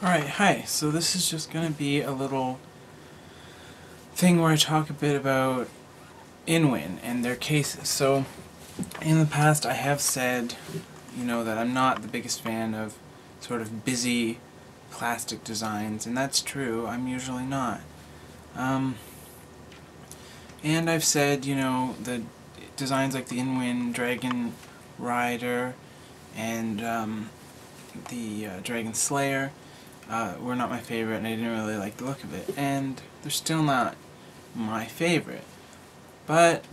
Alright, hi. So this is just going to be a little thing where I talk a bit about Inwin and their cases. So in the past I have said, that I'm not the biggest fan of sort of busy plastic designs, and that's true. I'm usually not. And I've said, the designs like the Inwin Dragon Rider and the Dragon Slayer were not my favorite, and I didn't really like the look of it. And they're still not my favorite. But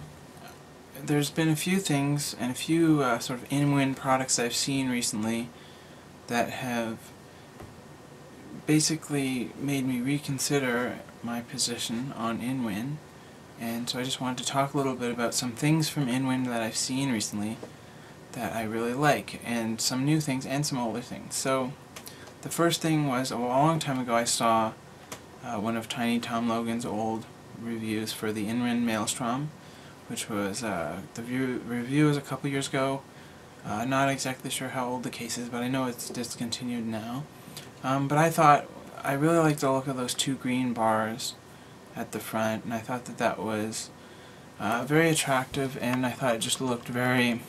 there's been a few things and a few sort of Inwin products I've seen recently that have basically made me reconsider my position on Inwin. And so I just wanted to talk a little bit about some things from Inwin that I've seen recently that I really like, and some new things and some older things. So the first thing was, a long time ago I saw one of Tiny Tom Logan's old reviews for the Inwin Maelstrom, which was, the review was a couple years ago. Not exactly sure how old the case is, but I know it's discontinued now. But I really liked the look of those two green bars at the front, and I thought that that was very attractive, and I thought it just looked very,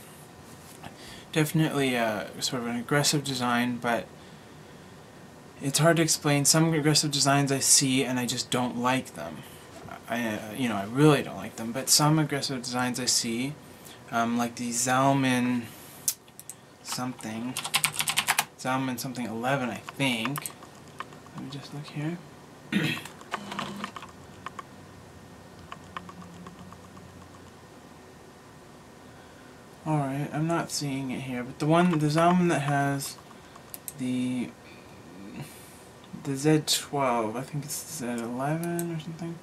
definitely sort of an aggressive design, but it's hard to explain. Some aggressive designs I see and I just don't like them. I really don't like them, but some aggressive designs I see, like the Zalman something 11, I think. Let me just look here. Alright, I'm not seeing it here, but the Zalman that has the Z12, I think it's Z11 or something.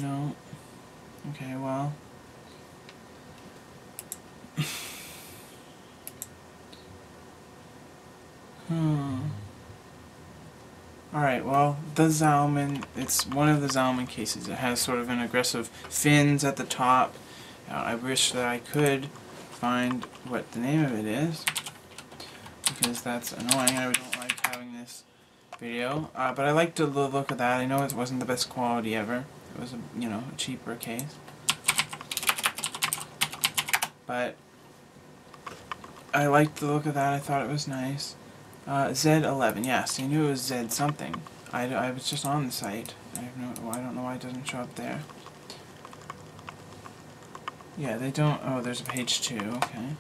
No. Okay, well. Alright, well, the Zalman, it's one of the Zalman cases. It has sort of an aggressive fins at the top. I wish that I could find what the name of it is, because that's annoying. I don't like having this video. But I liked the look of that. I know it wasn't the best quality ever. It was a cheaper case. But I liked the look of that. I thought it was nice. Z11, yes, I knew it was Z something. I was just on the site. I don't know why it doesn't show up there. Yeah, they don't. Oh, there's a page 2. Okay.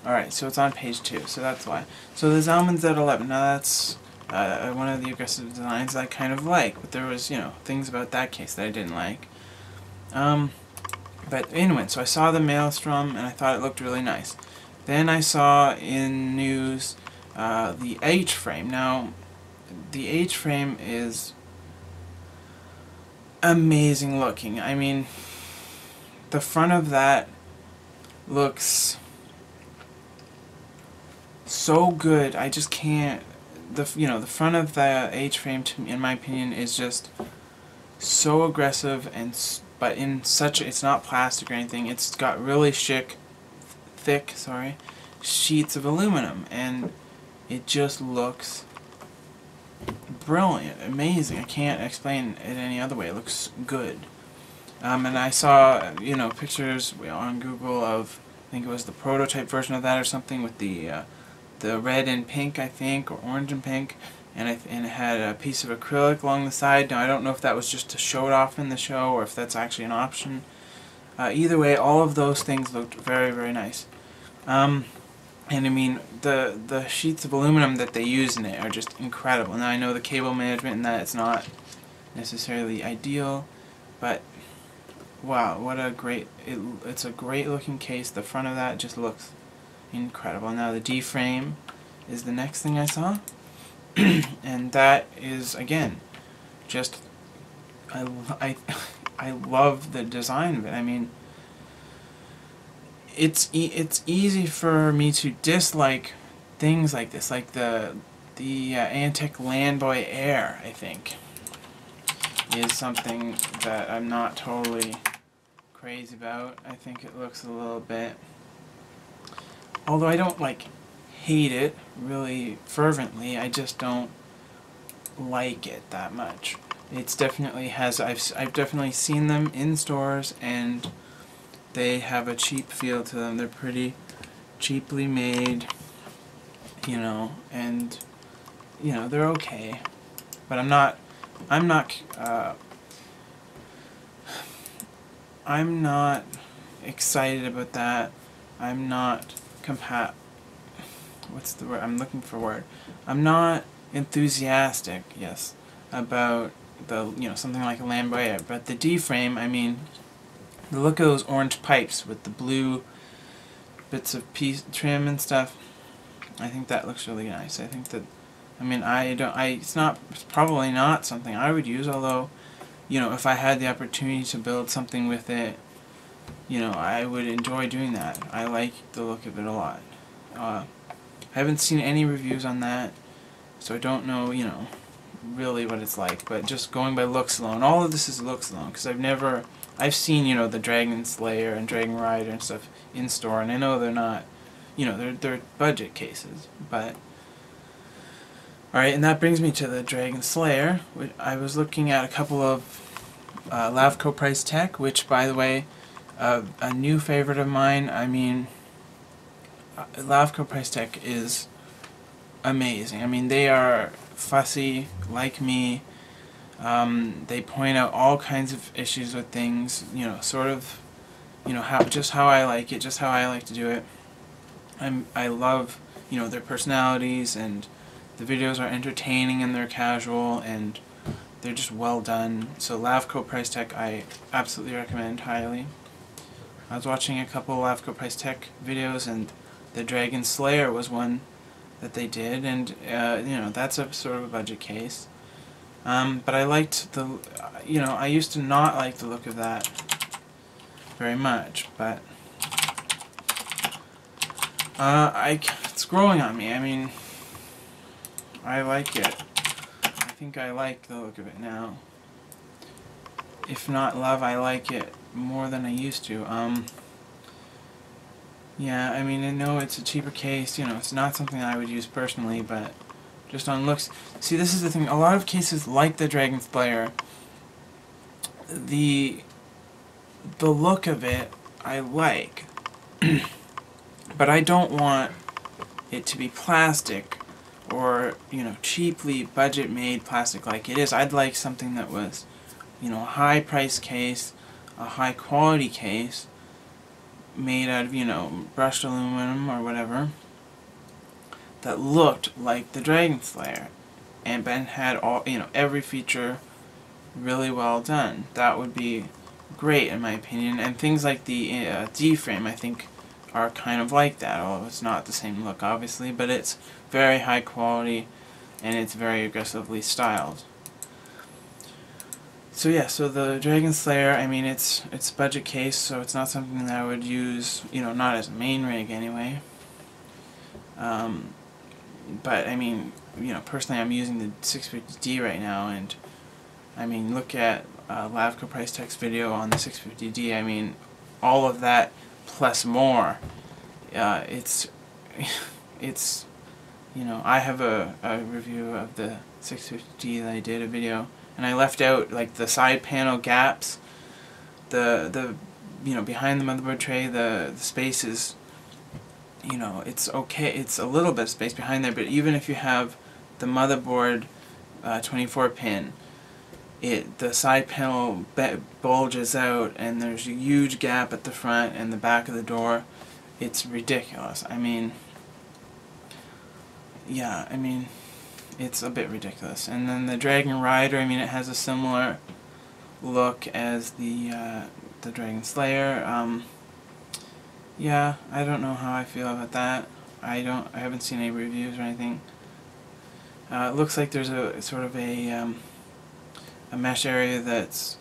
Alright, so it's on page 2, so that's why. So the Zalman Z11, now that's one of the aggressive designs I kind of like, but there was, things about that case that I didn't like. But anyway, so I saw the Maelstrom, and I thought it looked really nice. Then I saw in news the H-frame. Now, the H-frame is amazing looking. I mean, the front of that looks so good. I just can't. The front of the H-frame, in my opinion, is just so aggressive, but in such, it's not plastic or anything. It's got really thick sheets of aluminum, and it just looks brilliant, amazing. I can't explain it any other way. It looks good. And I saw, pictures on Google of, I think it was the prototype version of that or something, with the red and pink, I think, or orange and pink, and it had a piece of acrylic along the side. Now, I don't know if that was just to show it off in the show, or if that's actually an option. Either way, all of those things looked very, very nice. And I mean, the sheets of aluminum that they use in it are just incredible. Now, I know the cable management in that it's not necessarily ideal, but wow, what a great, it's a great looking case. The front of that just looks incredible. Now the D-frame is the next thing I saw, and that is, again, just, I love the design of it. I mean, it's easy for me to dislike things like this, like the Antec Landboy Air, I think, is something that I'm not totally crazy about. I think it looks a little bit, although I don't hate it really fervently. I just don't like it that much. It's definitely has, I've definitely seen them in stores, and they have a cheap feel to them. They're pretty cheaply made, you know, and you know, they're okay. But I'm not excited about that. I'm not what's the word? I'm looking for a word. I'm not enthusiastic, yes, about the, you know, something like a Lamborghini. But the D-frame, I mean, the look of those orange pipes with the blue bits of trim and stuff, I think that looks really nice. I think that, I mean, it's probably not something I would use, although, you know, if I had the opportunity to build something with it, you know, I would enjoy doing that. I like the look of it a lot. I haven't seen any reviews on that, so I don't know, you know, really what it's like, but just going by looks alone, all of this is looks alone, because I've seen, you know, the Dragon Slayer and Dragon Rider and stuff in store, and I know they're not, you know, they're budget cases, but alright, and that brings me to the Dragon Slayer. I was looking at a couple of Lavco Price Tech, which, by the way, a new favorite of mine. I mean, Lavco Price Tech is amazing. I mean, they are fussy, like me. They point out all kinds of issues with things, you know, sort of, you know, just how I like it, just how I like to do it. I love, you know, their personalities, and the videos are entertaining and they're casual and they're just well done. So Lavco Price Tech I absolutely recommend highly. I was watching a couple of Lavco Price Tech videos, and the Dragon Slayer was one that they did, and you know, that's a sort of a budget case. But I liked the, you know, I used to not like the look of that very much, but it's growing on me. I mean, I like it. I think I like the look of it now. If not love, I like it more than I used to. Yeah, I mean, I know it's a cheaper case, you know, it's not something I would use personally, but just on looks. See, this is the thing, a lot of cases like the Dragon Slayer, the look of it I like, but I don't want it to be plastic or, you know, cheaply budget-made plastic like it is. I'd like something that was, you know, a high-price case, a high-quality case, made out of, you know, brushed aluminum or whatever, that looked like the Dragon Slayer, and had all, you know, every feature really well done. That would be great in my opinion. And things like the D-frame, I think, are kind of like that, although it's not the same look obviously, but it's very high quality and it's very aggressively styled. So yeah, so the Dragon Slayer, I mean, it's budget case, so it's not something that I would use, you know, not as a main rig anyway. But I mean, you know, personally I'm using the 650D right now, and I mean, look at Lavco Price Tech's video on the 650D. I mean, all of that plus more. It's you know, I have a review of the 650D that I did, a video, and I left out like the side panel gaps, the you know, behind the motherboard tray, the spaces. You know, it's okay, it's a little bit of space behind there, but even if you have the motherboard 24 pin, the side panel bulges out, and there's a huge gap at the front and the back of the door. It's ridiculous. I mean, yeah, I mean, it's a bit ridiculous. And then the Dragon Rider, I mean, it has a similar look as the Dragon Slayer. Yeah, I don't know how I feel about that. I haven't seen any reviews or anything. It looks like there's a sort of a mesh area that's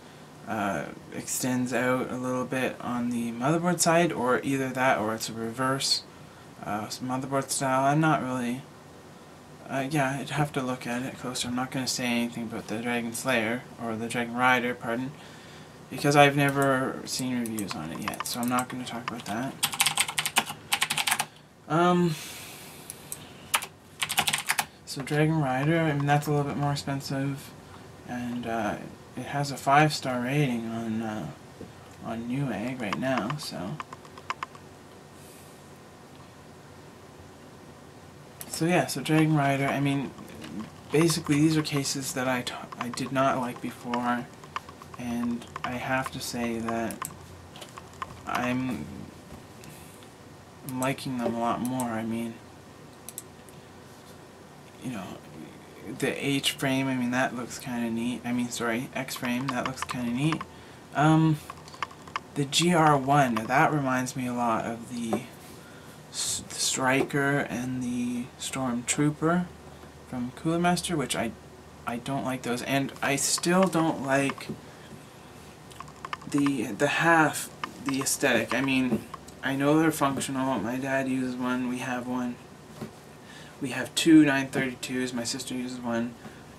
extends out a little bit on the motherboard side, or either that or it's a reverse motherboard style. I'm not really. Yeah, I'd have to look at it closer. I'm not going to say anything about the Dragon Slayer, or the Dragon Rider, pardon, because I've never seen reviews on it yet, so I'm not going to talk about that. So Dragon Rider, I mean, that's a little bit more expensive, and it has a 5-star rating on Newegg right now. So yeah, so Dragon Rider, I mean, basically these are cases that I did not like before, and I have to say that I'm liking them a lot more. I mean, you know, the H frame, I mean, that looks kind of neat. I mean, sorry, X frame, that looks kind of neat. The GR1, that reminds me a lot of the Striker and the Stormtrooper from Cooler Master, which I don't like those, and I still don't like the aesthetic. I mean, I know they're functional. My dad uses one. We have one. We have two 932s. My sister uses one,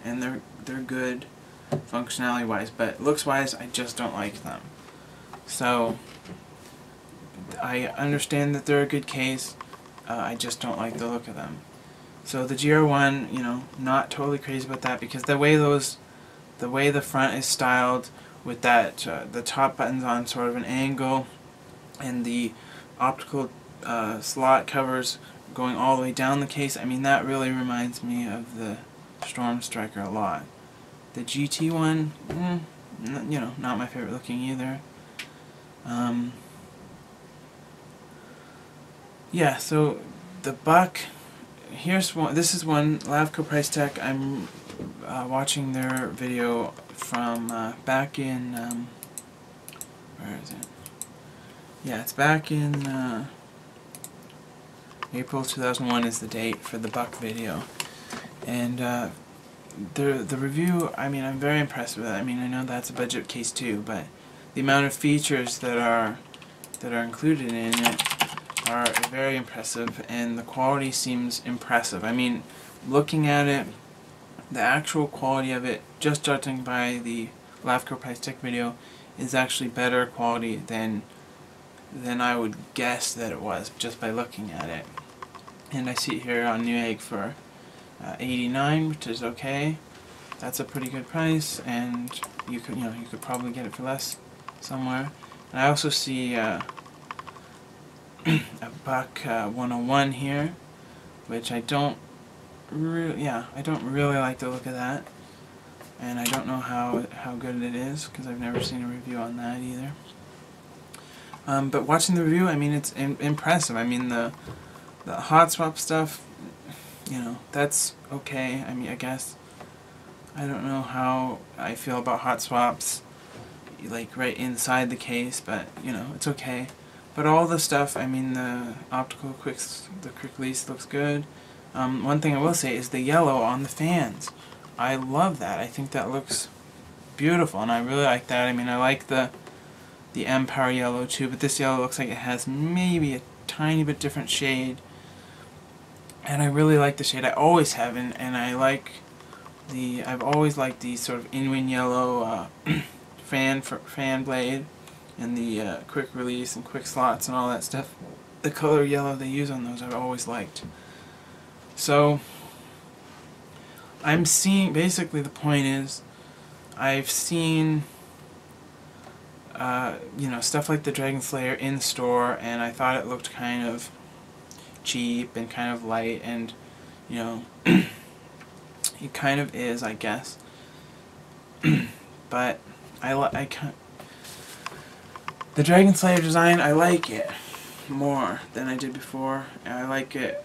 and they're good functionality wise, but looks wise, I just don't like them. So I understand that they're a good case. I just don't like the look of them. So the GR1, you know, not totally crazy about that, because the way the front is styled with that the top button's on sort of an angle, and the optical slot covers going all the way down the case, I mean, that really reminds me of the Storm Striker a lot. The GT one, you know, not my favorite looking either. Yeah, so the Buck, here's one. This is one, Lavco Price Tech. I'm watching their video from back in where is it? Yeah, it's back in April 2001 is the date for the Buck video, and the review, I mean, I'm very impressed with it. I mean, I know that's a budget case too, but the amount of features that are included in it are very impressive, and the quality seems impressive. I mean, looking at it, the actual quality of it, just judging by the Lavco Price Tech video, is actually better quality than I would guess that it was just by looking at it. And I see it here on Newegg for $89, which is okay. That's a pretty good price, and you could probably get it for less somewhere. And I also see a Buck 101 here, which I don't really like the look of that, and I don't know how good it is, because I've never seen a review on that either. But watching the review, I mean, it's impressive. I mean, the hot swap stuff, you know, that's okay. I mean, I guess I don't know how I feel about hot swaps, like right inside the case, but you know, it's okay. But all the stuff, I mean, the optical quick release looks good. One thing I will say is the yellow on the fans. I love that. I think that looks beautiful, and I really like that. I mean, I like the M-Power yellow too, but this yellow looks like it has maybe a tiny bit different shade. And I really like the shade. I always have, and I've always liked the sort of Inwin yellow fan blade, and the quick release and quick slots and all that stuff. The color yellow they use on those I've always liked. So I'm seeing, basically the point is, I've seen you know, stuff like the Dragon Slayer in store, and I thought it looked kind of cheap and kind of light, and you know, it kind of is, I guess. But the Dragon Slayer design, I like it more than I did before. And I like it.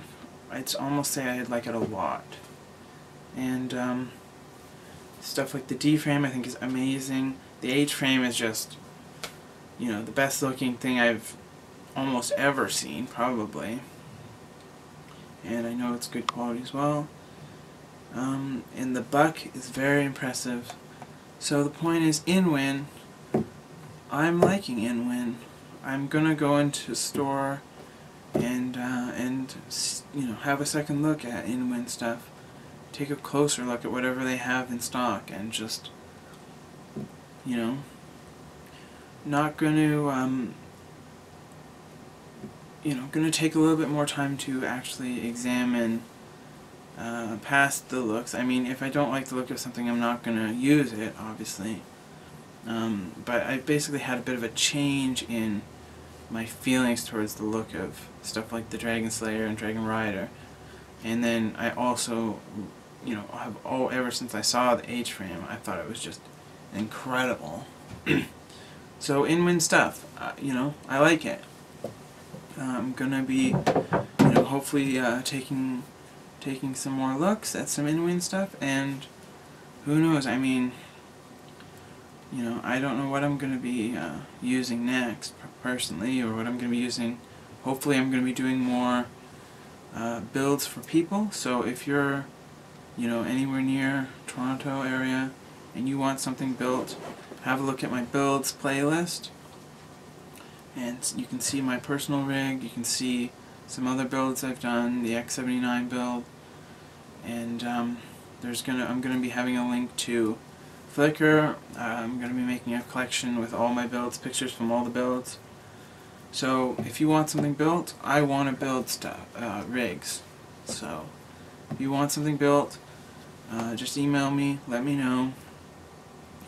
I'd almost say I like it a lot. And stuff like the D frame, I think, is amazing. The H frame is just, you know, the best looking thing I've almost ever seen, probably. And I know it's good quality as well. And the Buck is very impressive. So the point is, Inwin, I'm liking Inwin. I'm gonna go into a store and you know, have a second look at Inwin stuff. Take a closer look at whatever they have in stock, and just, you know, not gonna you know, gonna take a little bit more time to actually examine past the looks. I mean, if I don't like the look of something, I'm not going to use it, obviously. But I basically had a bit of a change in my feelings towards the look of stuff like the Dragon Slayer and Dragon Rider. And then I also, ever since I saw the H-frame, I thought it was just incredible. So InWin stuff, I like it. I'm gonna be, hopefully taking some more looks at some InWin stuff, and who knows? I mean, I don't know what I'm gonna be using next personally, or what I'm gonna be using. Hopefully, I'm gonna be doing more builds for people. So if you're, anywhere near Toronto area and you want something built, have a look at my builds playlist, and you can see my personal rig. You can see some other builds I've done, the X79 build, and I'm gonna be having a link to Flickr. I'm gonna be making a collection with all my builds, pictures from all the builds. So if you want something built, I want to build stuff, rigs. So if you want something built, just email me, let me know,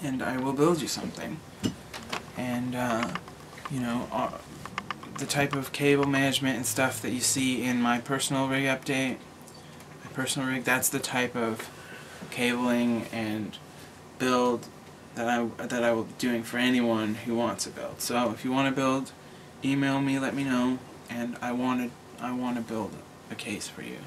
and I will build you something. And the type of cable management and stuff that you see in my personal rig update, that's the type of cabling and build that I will be doing for anyone who wants a build. So if you want to build, email me, let me know, and I want to build a case for you.